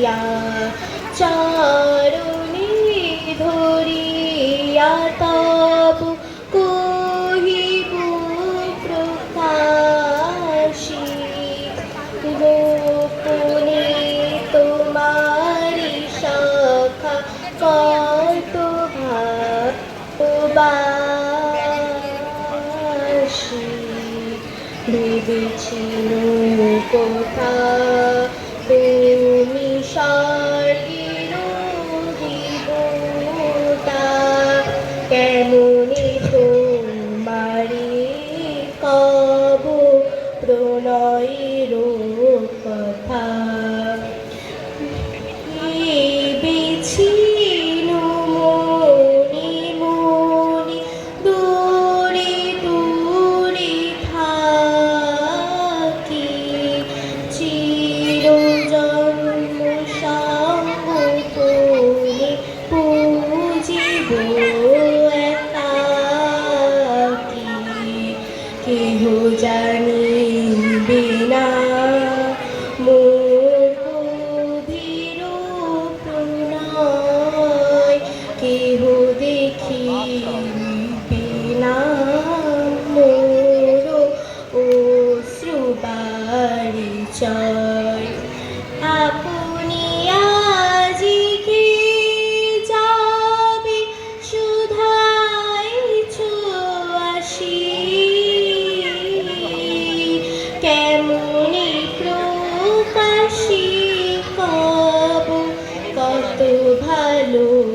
ধরিয়া চরণে ধরিয়া তব কহিব প্রকাশী গোপনে তোমারি সখা কত ভালোবাসি ভেবেছিল কোথা তুমি স্বর্গের দেবতা কেমনে তোমারি কব প্রণয়ের কথা ভেবেছিল মনে মনে দূরে দূরে থাকি চিরজন্ম সঙ্গোপনে পুজিব একাকী কেহ জানিবে না মোর গভীর প্রণয় কেহ দেখিবে না মোর অশ্রুবারিচয় আপনি আজিকে যাবে শুধাইছ আসি কেমনে প্রকাশী কব কত ভালোবাসি